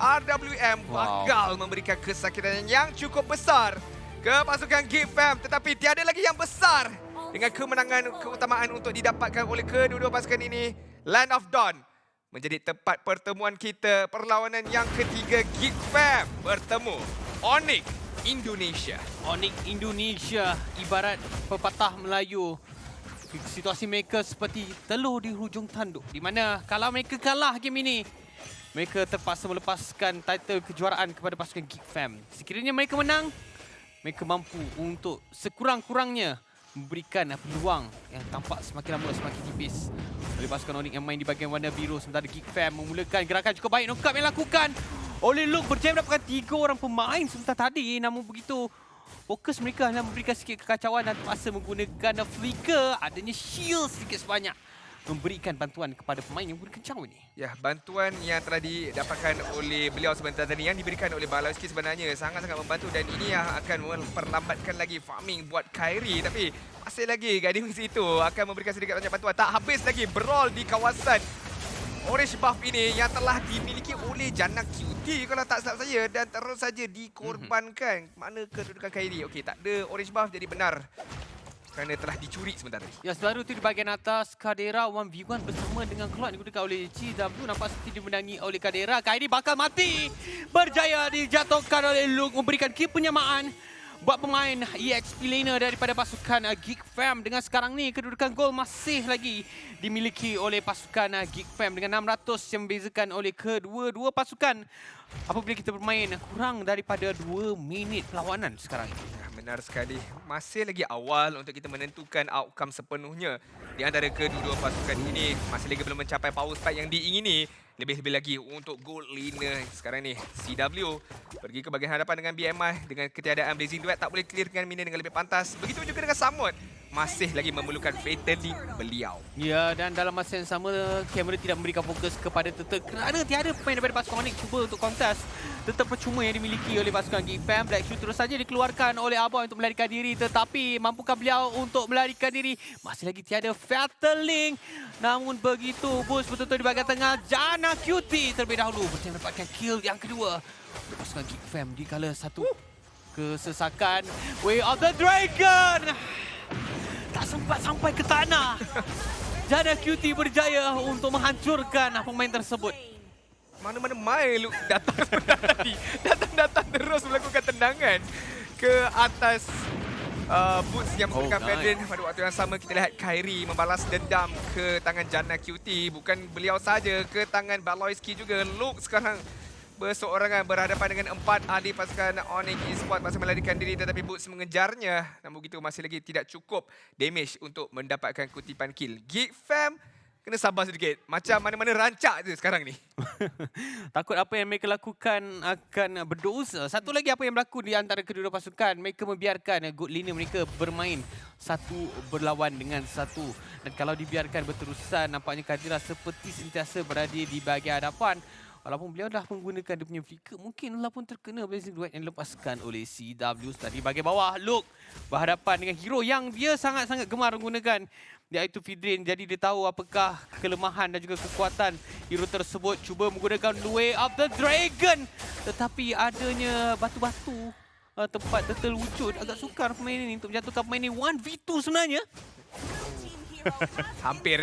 RWM bakal memberikan kesakitan yang cukup besar ke pasukan Geek Fam, tetapi tiada lagi yang besar dengan kemenangan keutamaan untuk didapatkan oleh kedua-dua pasukan ini. Land of Dawn menjadi tempat pertemuan kita. Perlawanan yang ketiga, Geek Fam bertemu Onyx Indonesia. Onyx Indonesia ibarat pepatah Melayu. Situasi mereka seperti telur di hujung tanduk, di mana kalau mereka kalah game ini, mereka terpaksa melepaskan title kejuaraan kepada pasukan Geek Fam. Sekiranya mereka menang, mereka mampu untuk sekurang-kurangnya memberikan peluang yang tampak semakin lama semakin tipis oleh pasukan Onyx yang main di bahagian warna biru. Sementara Geek Fam memulakan gerakan cukup baik. Knock-up yang dilakukan oleh Luke berjaya mendapatkan 3 orang pemain sebentar tadi. Namun begitu, fokus mereka hanya memberikan sedikit kekacauan dan terpaksa menggunakan flicker, adanya shield sedikit sebanyak, memberikan bantuan kepada pemain yang menggunakan caw ini. Ya, bantuan yang telah didapatkan oleh beliau sebentar tadi yang diberikan oleh Balowski sebenarnya sangat-sangat membantu, dan ini yang akan memperlambatkan lagi farming buat Kairi. Tapi masih lagi Guardian itu akan memberikan sedikit banyak bantuan. Tak habis lagi brawl di kawasan orange buff ini yang telah dimiliki oleh Jana QT kalau tak silap saya, dan terus saja dikorbankan. Mana kedudukan Kairi? Okey, tak ada orange buff, jadi benar kerana telah dicuri sebentar tadi. Ya, sebaru itu di bahagian atas, Kadera 1v1 bersama dengan Cloud digunakan oleh CW. Nampak seperti dimenangi oleh Kadera. Kairi bakal mati. Berjaya dijatuhkan oleh Luke, memberikan kill penyamaan buat pemain EXP laner daripada pasukan Geek Fam. Dengan sekarang ni kedudukan gol masih lagi dimiliki oleh pasukan Geek Fam dengan 600 yang membezakan oleh kedua-dua pasukan apabila kita bermain kurang daripada 2 minit perlawanan sekarang ini. Benar sekali. Masih lagi awal untuk kita menentukan outcome sepenuhnya di antara kedua-dua pasukan ini. Masih lagi belum mencapai power spike yang diingini. Lebih-lebih lagi untuk gold laner sekarang ni. CW pergi ke bahagian hadapan dengan BMI. Dengan ketiadaan Blazing Duet, tak boleh clear dengan minion dengan lebih pantas. Begitu juga dengan Samut. Masih lagi memerlukan Fatal Link beliau. Ya, dan dalam masa yang sama, kamera tidak memberikan fokus kepada Turtle kerana tiada pemain daripada pasukan Onyx cuba untuk kontes. Tetap percuma yang dimiliki oleh pasukan Geek Fam. Black Shoe terus saja dikeluarkan oleh Aboy untuk melarikan diri. Tetapi mampukah beliau untuk melarikan diri? Masih lagi tiada Fatal Link. Namun begitu, boost betul-betul di bahagian tengah. Jana QT terlebih dahulu berjaya mendapatkan kill yang kedua untuk pasukan Geek Fam di kala satu kesesakan. Way of the Dragon! Tak sempat sampai ke tanah. Jana QT berjaya untuk menghancurkan pemain tersebut. Mana-mana main Luke datang tadi. Datang terus melakukan tendangan ke atas Boots yang memberikan Fedrin. Pada waktu yang sama kita lihat Kairi membalas dendam ke tangan Jana QT. Bukan beliau saja, ke tangan Balowski juga. Luke sekarang berseorangan berhadapan dengan 4 ahli pasukan Onyx Esports, masih melarikan diri tetapi Boots mengejarnya. Namun begitu masih lagi tidak cukup damage untuk mendapatkan kutipan kill. Geek Fam kena sabar sedikit. Macam mana-mana rancak je sekarang ni. Takut apa yang mereka lakukan akan berdosa. Satu lagi apa yang berlaku di antara kedua pasukan, mereka membiarkan good laner mereka bermain satu berlawan dengan satu. Dan kalau dibiarkan berterusan, nampaknya Kadira seperti sentiasa berada di bahagian hadapan. Walaupun beliau dah menggunakan dia punya flicker, mungkinlah pun terkena Blazing Duet yang dilepaskan oleh CW. Tadi bahagian bawah, Luke berhadapan dengan hero yang dia sangat-sangat gemar menggunakan, iaitu Fidrin. Jadi dia tahu apakah kelemahan dan juga kekuatan hero tersebut. Cuba menggunakan Way of the Dragon. Tetapi adanya batu-batu tempat turtle wujud, agak sukar pemain ini untuk menjatuhkan pemain ini. 1v2 sebenarnya. Hampir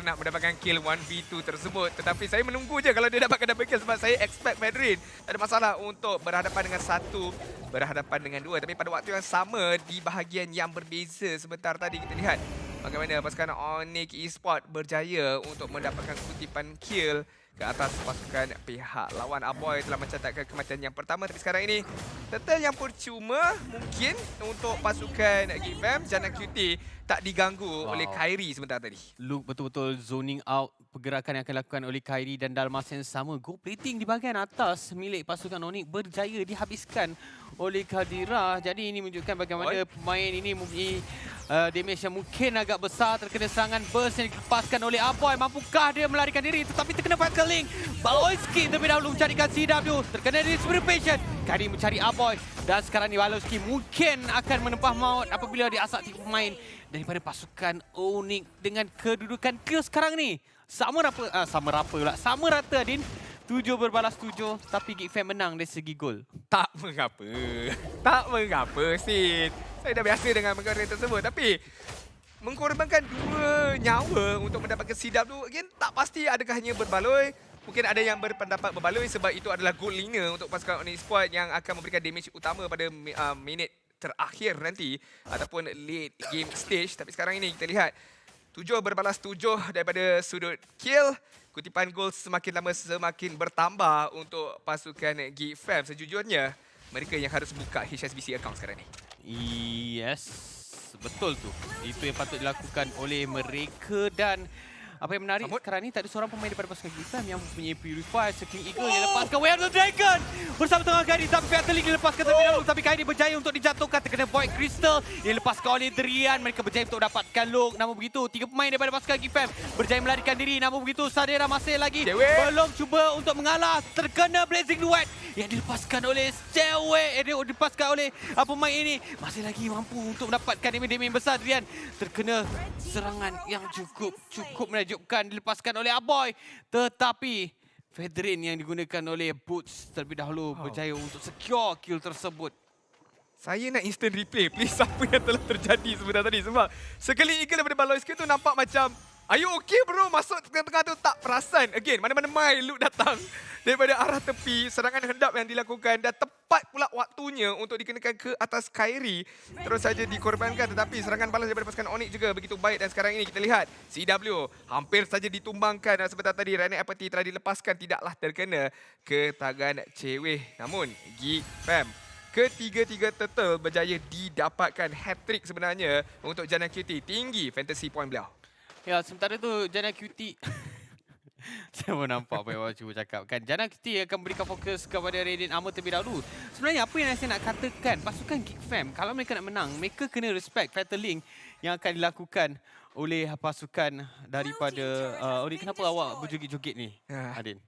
nak mendapatkan kill 1v2 tersebut. Tetapi saya menunggu je kalau dia dapatkan double kill sebab saya expect Fedrin tak ada masalah untuk berhadapan dengan satu, berhadapan dengan dua. Tapi pada waktu yang sama di bahagian yang berbeza sebentar tadi kita lihat bagaimana pasukan Onyx Esports berjaya untuk mendapatkan kutipan kill ke atas pasukan pihak lawan. Aboy telah mencatatkan kematian yang pertama, tapi sekarang ini Turtle yang percuma mungkin untuk pasukan Geek Fam. Jana QT tak diganggu oleh Kairi sebentar tadi. Luke betul-betul zoning out pergerakan yang akan dilakukan oleh Kairi, dan dalam masa yang sama goal plating di bahagian atas milik pasukan Onyx berjaya dihabiskan oleh Kadira. Jadi ini menunjukkan bagaimana pemain ini mempunyai damage yang mungkin agak besar. Terkena serangan burst yang dilepaskan oleh Aboy. Mampukah dia melarikan diri? Tetapi terkena Fatal Link. Balowski terlebih dahulu mencarikan CW. Terkena Disruption. Kairi mencari Aboy. Dan sekarang ni Balowski mungkin akan menempah maut apabila dia asak 3 pemain daripada pasukan Onyx. Dengan kedudukan kill sekarang ni sama rata Adin. 7-7, tapi Geek Fam menang dari segi gol. Tak mengapa. Tak mengapa, Sid. Saya dah biasa dengan perkara tersebut. Tapi mengorbankan 2 nyawa untuk mendapatkan CW again, tak pasti adakah hanya berbaloi. Mungkin ada yang berpendapat berbaloi sebab itu adalah gold laner untuk pasukan Onyx Sport yang akan memberikan damage utama pada minit terakhir nanti ataupun late game stage. Tapi sekarang ini kita lihat 7-7 daripada sudut kill. Kutipan gol semakin lama semakin bertambah untuk pasukan Geek Fam. Sejujurnya, mereka yang harus buka HSBC account sekarang ni. Yes, betul tu. Itu yang patut dilakukan oleh mereka dan apa yang menarik sekarang ni tak ada seorang pemain daripada pasukan Geek Fam yang mempunyai Purify. King Eagle yang lepaskan Way of the Dragon bersama tengah Kairi, tapi Fatal Link dilepaskan terlebih dahulu, tapi Kairi berjaya untuk dijatuhkan, terkena Void Crystal yang dilepaskan oleh Drian. Mereka berjaya untuk dapatkan lock. Namun begitu 3 pemain daripada pasukan Geek Fam berjaya melarikan diri. Namun begitu Sadera masih lagi belum cuba untuk mengalah, terkena Blazing Duet yang dilepaskan oleh dilepaskan oleh pemain ini. Masih lagi mampu untuk mendapatkan damage besar. Drian terkena serangan yang cukup menakjubkan, dilepaskan oleh Aboy, tetapi Fedrin yang digunakan oleh Boots terlebih dahulu berjaya untuk secure kill tersebut. Saya nak instant replay. Please, apa yang telah terjadi sebentar tadi. Sebab sekali Eagle daripada Baloiski tu nampak macam, are you okay bro? Masuk tengah-tengah tu tak perasan. Again, mana-mana mai loot datang daripada arah tepi. Serangan hendap yang dilakukan dan tepat pula waktunya untuk dikenakan ke atas Kairi. Terus saja dikorbankan, tetapi serangan balas daripada pasukan Onyx juga begitu baik. Dan sekarang ini kita lihat CW hampir saja ditumbangkan. Dan sebentar tadi Rene Apathy telah dilepaskan, tidaklah terkena ke tangan Ceweh. Namun Geek Fam ketiga-tiga turtle berjaya didapatkan hat-trick sebenarnya untuk Jana QT. Tinggi fantasy point beliau. Ya, sementara tu Jana QT saya pun nampak apa yang awak cuba cakap kan. Jana QT akan berikan fokus kepada Radiant Armor terlebih dahulu. Sebenarnya apa yang saya nak katakan, pasukan Geek Fam kalau mereka nak menang, mereka kena respect Fatal Link yang akan dilakukan oleh pasukan daripada kenapa awak berjoget-joget ni, Adin?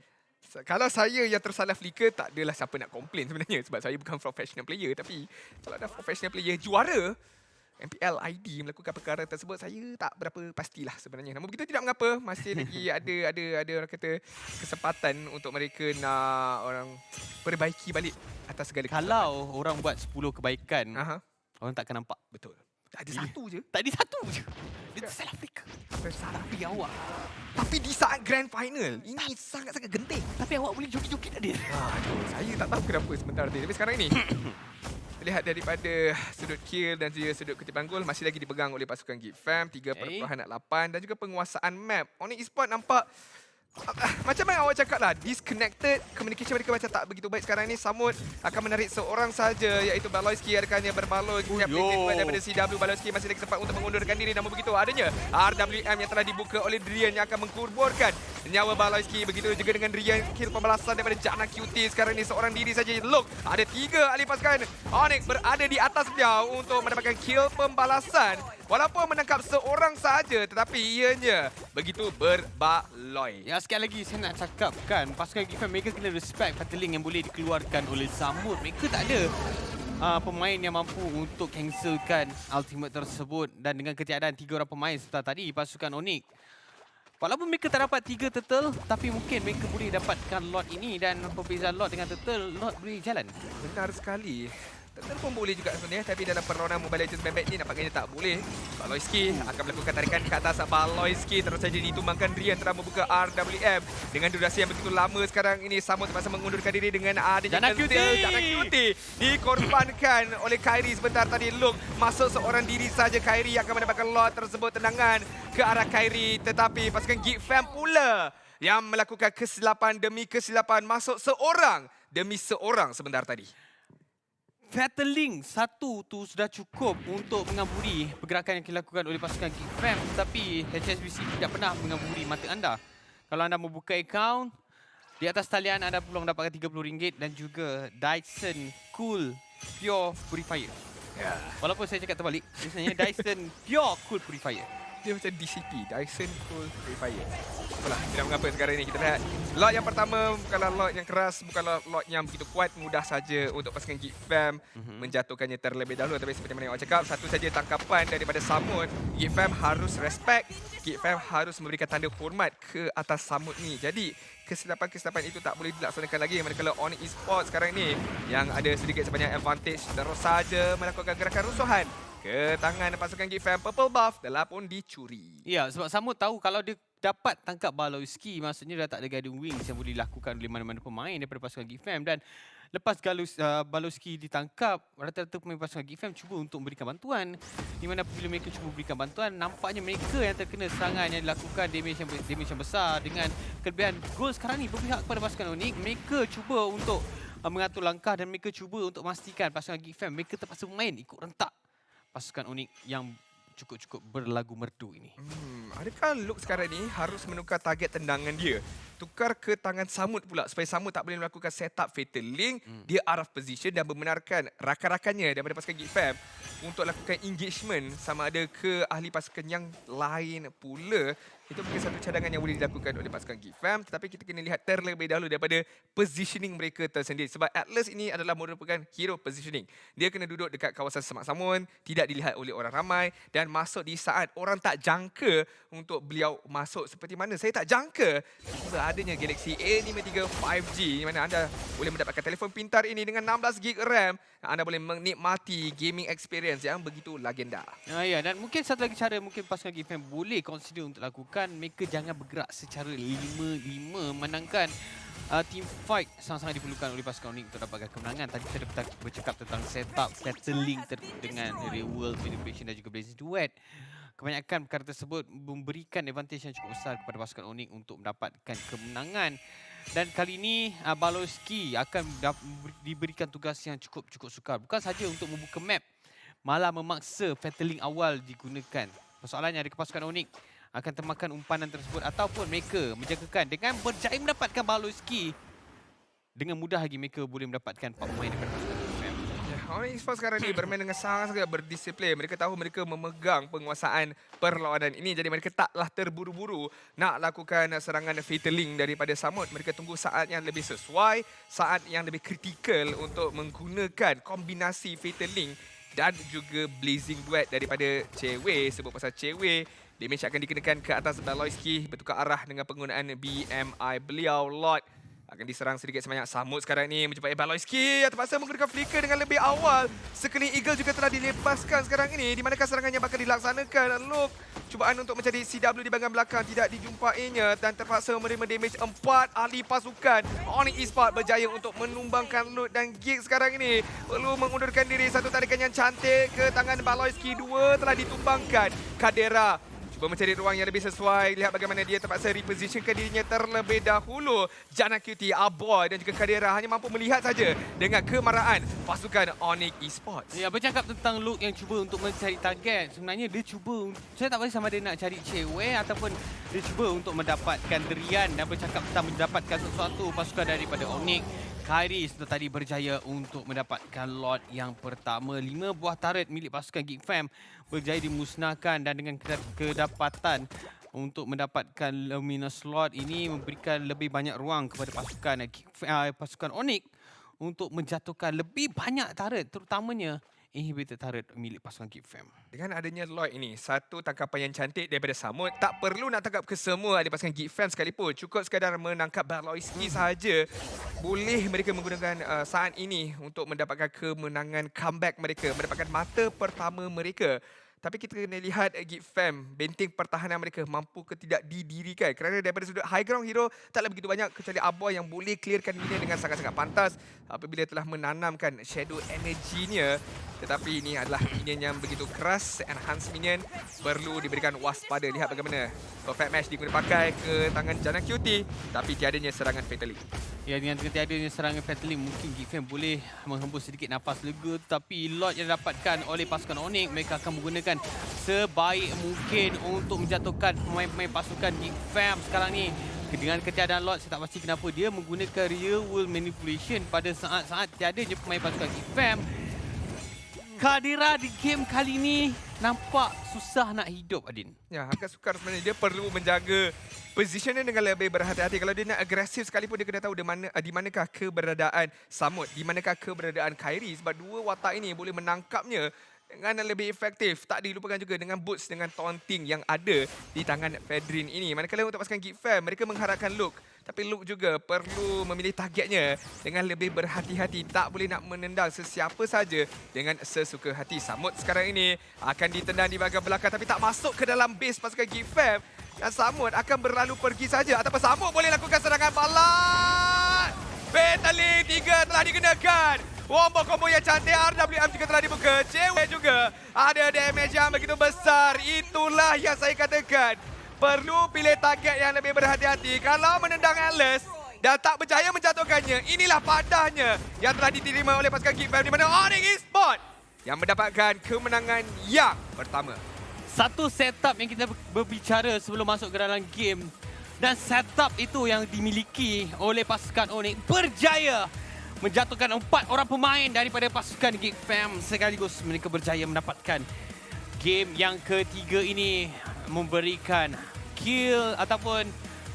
Kalau saya yang tersalah flicker, tak adalah siapa nak komplain sebenarnya sebab saya bukan professional player. Tapi kalau ada professional player juara MPL ID melakukan perkara tersebut, saya tak berapa pastilah sebenarnya. Namun begitu tidak mengapa, masih lagi ada orang kata kesempatan untuk mereka nak orang perbaiki balik atas segala kesempatan. Kalau orang buat 10 kebaikan, orang takkan nampak. Betul. Tak ada satu je. Tak ada satu je. Dia salah flicker. Salah pilih awak. Tapi di saat grand final, ini sangat-sangat genting. Tapi awak boleh joget-joget tadi. Aduh, saya tak tahu kenapa sebentar tadi. Tapi sekarang ini lihat daripada sudut kill dan juga sudut kutipan gol masih lagi dipegang oleh pasukan Geek Fam 3.8 dan juga penguasaan map. Onyx Sport nampak macam yang awak cakap lah, disconnected, communication mereka macam tak begitu baik sekarang ni. Samut akan menarik seorang saja iaitu Baloiski, rekannya berbaloi daripada CW. Baloiski masih lagi sempat untuk mengundurkan diri, namun begitu adanya RWM yang telah dibuka oleh Drian yang akan mengkuburkan nyawa Baloiski. Begitu juga dengan Drian, kill pembalasan daripada Jana QT. Sekarang ni seorang diri saja. Look, ada 3 ahli pasukan Onyx berada di atas beliau untuk mendapatkan kill pembalasan. Walaupun menangkap seorang saja, tetapi ianya begitu berbaloi. Ya, sekali lagi saya nak cakapkan, pasukan Geek Fam mereka kena respect Fatal Link yang boleh dikeluarkan oleh Samud. Mereka tak ada pemain yang mampu untuk cancelkan ultimate tersebut. Dan dengan ketiadaan 3 orang pemain setelah tadi, pasukan Onyx, walaupun mereka tak dapat 3 turtle, tapi mungkin mereka boleh dapatkan lot ini. Dan perbezaan lot dengan turtle, lot boleh jalan. Benar sekali. Turtle pun boleh juga sebenarnya, tapi dalam perlawanan Mobile Legends Bad ni nampaknya tak boleh. Baloiski akan melakukan tarikan ke atas. Baloiski terus saja ditumbangkan. Drian telah membuka RWM dengan durasi yang begitu lama sekarang ini. Samud terpaksa mengundurkan diri dengan adanya Jana QT dikorbankan oleh Kairi sebentar tadi. Look, masuk seorang diri saja. Kairi akan mendapatkan lot tersebut, tendangan ke arah Kairi, tetapi pasukan Geek Fam pula yang melakukan kesilapan demi kesilapan. Masuk seorang demi seorang sebentar tadi. Fatal Link satu tu sudah cukup untuk mengaburi pergerakan yang dilakukan oleh pasukan Geek Fam. Tapi HSBC tidak pernah mengaburi mata anda. Kalau anda membuka akaun, di atas talian anda perlu mendapatkan RM30 dan juga Dyson Cool Pure Purifier. Walaupun saya cakap terbalik, sebenarnya Dyson Pure Cool Purifier. Dia macam DCP, Dyson Cold Purifier. Apalah, tidak mengapa sekarang ini. Kita lihat lot yang pertama bukanlah lot yang keras, bukanlah lot yang begitu kuat. Mudah saja untuk pasukan Geek Fam menjatuhkannya terlebih dahulu. Tapi seperti mana yang awak cakap, satu saja tangkapan daripada Samut. Geek Fam harus respect. Geek Fam harus memberikan tanda hormat ke atas Samut ni. Jadi kesilapan-kesilapan itu tak boleh dilaksanakan lagi. Manakala Onyx Esports sekarang ni yang ada sedikit sebanyak advantage, terus saja melakukan gerakan rusuhan ke tangan pasukan Geek Fam. Purple buff telah pun dicuri. Ya, sebab Samut tahu kalau dia dapat tangkap Balowski, maksudnya dah tak ada guiding wings yang boleh dilakukan oleh mana-mana pemain daripada pasukan Geek Fam. Dan lepas Balowski ditangkap, rata-rata pemain pasukan Geek Fam cuba untuk memberikan bantuan. Di mana apabila mereka cuba memberikan bantuan, nampaknya mereka yang terkena serangan yang dilakukan damage yang besar. Dengan kelebihan gol sekarang ni berpihak kepada pasukan Onyx, mereka cuba untuk mengatur langkah dan mereka cuba untuk memastikan pasukan Geek Fam mereka terpaksa main ikut rentak pasukan Onyx yang cukup-cukup berlagu merdu ini. Adakah Luke sekarang ni harus menukar target tendangan dia? Tukar ke tangan Samut pula supaya Samut tak boleh melakukan setup Fatal Link. Dia out of position dan membenarkan rakan-rakannya daripada pasukan Geek Fam untuk lakukan engagement sama ada ke ahli pasukan yang lain pula. Itu mungkin satu cadangan yang boleh dilakukan oleh pasukan Geek Fam. Tetapi kita kena lihat terlebih dahulu daripada positioning mereka tersendiri. Sebab Atlas ini adalah merupakan hero positioning. Dia kena duduk dekat kawasan semak samun, tidak dilihat oleh orang ramai dan masuk di saat orang tak jangka untuk beliau masuk. Seperti mana saya tak jangka tiba adanya Galaxy A53 5G di mana anda boleh mendapatkan telefon pintar ini dengan 16GB RAM. Anda boleh menikmati gaming experience yang begitu legenda. Ya, dan mungkin satu lagi cara mungkin pasukan Geek Fam boleh consider untuk lakukan, mereka jangan bergerak secara 5-5 menangkan team fight sangat-sangat diperlukan oleh pasukan Onyx untuk dapatkan kemenangan. Tadi kita bercakap tentang setup, battling dengan Real World Manipulation dan juga Blazing Duet. Kebanyakan perkara tersebut memberikan advantage yang cukup besar kepada pasukan Onyx untuk mendapatkan kemenangan. Dan kali ini Balowski akan diberikan tugas yang cukup sukar. Bukan saja untuk membuka map, malah memaksa Fatal Link awal digunakan. Persoalannya ada pasukan Onyx akan termakan umpanan tersebut ataupun mereka menjagakan dengan berjaya mendapatkan Balowski. Dengan mudah lagi mereka boleh mendapatkan 4 pemain daripada pasukan Geek Fam. Onyx Esports sekarang ni bermain dengan sangat-sangat berdisiplin. Mereka tahu mereka memegang penguasaan perlawanan ini. Jadi mereka taklah terburu-buru nak lakukan serangan Fatal Link daripada Samut. Mereka tunggu saat yang lebih sesuai, saat yang lebih kritikal untuk menggunakan kombinasi Fatal Link dan juga Blazing Duet daripada Ceway. Sebab pasal Ceway, damage akan dikenakan ke atas Balowski bertukar arah dengan penggunaan BMI beliau. Lord akan diserang sedikit sebanyak. Samut sekarang ni menjumpai Balowski yang terpaksa menggunakan flicker dengan lebih awal. Sekeliling Eagle juga telah dilepaskan sekarang ini. Di manakah serangannya bakal dilaksanakan? Luke cubaan untuk mencari CW di bahagian belakang tidak dijumpainya dan terpaksa menerima damage 4 ahli pasukan. Onyx Esports berjaya untuk menumbangkan Luke dan Geek sekarang ini perlu mengundurkan diri. Satu tarikan yang cantik ke tangan Balowski. 2 telah ditumbangkan. Kadera cuba mencari ruang yang lebih sesuai. Lihat bagaimana dia terpaksa repositionkan dirinya terlebih dahulu. Jana QT, Aboy dan juga Kadera hanya mampu melihat saja dengan kemarahan pasukan Onyx Esports. Ya, bercakap tentang Luke yang cuba untuk mencari target. Sebenarnya dia cuba, saya tak pasti sama dia nak cari Ceway ataupun dia cuba untuk mendapatkan derian dan bercakap tentang mendapatkan sesuatu pasukan daripada Onyx. Kairis tadi berjaya untuk mendapatkan lot yang pertama. 5 buah turret milik pasukan Geek Fam berjaya dimusnahkan dan dengan kedapatan untuk mendapatkan Luminous slot ini memberikan lebih banyak ruang kepada pasukan Onyx untuk menjatuhkan lebih banyak turret, terutamanya inhibitor turret milik pasukan Geek Fam. Dengan adanya Lloyd ini, satu tangkapan yang cantik daripada Samut. Tak perlu nak tangkap ke semua ahli pasukan Geek Fam sekalipun. Cukup sekadar menangkap Balowski sahaja. Boleh mereka menggunakan saat ini untuk mendapatkan kemenangan comeback mereka. Mendapatkan mata pertama mereka. Tapi kita kena lihat Geek Fam, benteng pertahanan mereka mampu ke tidak didirikan. Kerana daripada sudut high ground hero, taklah begitu banyak kecuali Aboy yang boleh clearkan minion dengan sangat-sangat pantas apabila telah menanamkan shadow energy-nya. Tetapi ini adalah minion yang begitu keras. Enhance minion perlu diberikan waspada. Lihat bagaimana perfect match digunakan pakai ke tangan Jana QT. Tapi tiadanya serangan Fatal Link. Ya, dengan tiadanya serangan Fatal Link, mungkin Geek Fam boleh menghembus sedikit nafas lega. Tapi lot yang didapatkan oleh pasukan Onyx, mereka akan menggunakan sebaik mungkin untuk menjatuhkan pemain-pemain pasukan Geek Fam sekarang ni. Dengan ketiadaan lot, saya tak pasti kenapa dia menggunakan real world manipulation pada saat-saat tiadanya pemain pasukan Geek Fam. Kadera di game kali ini nampak susah nak hidup, Adin. Ya, agak sukar sebenarnya. Dia perlu menjaga positionnya dengan lebih berhati-hati. Kalau dia nak agresif sekalipun, dia kena tahu di manakah keberadaan Samut, di manakah keberadaan Khairi. Sebab dua watak ini boleh menangkapnya dengan lebih efektif. Tak dilupakan juga dengan boots, dengan taunting yang ada di tangan Fedrin ini. Manakala untuk pasukan Geek Fam, mereka mengharapkan Luke. Tapi Luke juga perlu memilih targetnya dengan lebih berhati-hati. Tak boleh nak menendang sesiapa saja dengan sesuka hati. Samut sekarang ini akan ditendang di bahagian belakang tapi tak masuk ke dalam base pasukan Geek Fam. Dan Samut akan berlalu pergi saja. Ataupun Samut boleh lakukan serangan balas. Fatally 3 telah dikenakan. Combo yang cantik, RWM juga telah dibuka. Cewek juga ada damage yang begitu besar. Itulah yang saya katakan. Perlu pilih target yang lebih berhati-hati. Kalau menendang Atlas dan tak berjaya menjatuhkannya, inilah padahnya yang telah diterima oleh pasukan Geek Fam di mana Onyx Esports yang mendapatkan kemenangan yang pertama. Satu setup yang kita berbicara sebelum masuk ke dalam game. Dan setup itu yang dimiliki oleh pasukan Onyx berjaya menjatuhkan 4 orang pemain daripada pasukan Geek Fam. Sekaligus mereka berjaya mendapatkan game yang ketiga ini, memberikan kill ataupun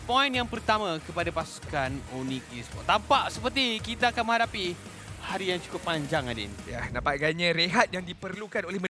poin yang pertama kepada pasukan Onyx Esports. Tampak seperti kita akan menghadapi hari yang cukup panjang, Adin. Ya, nampaknya rehat yang diperlukan oleh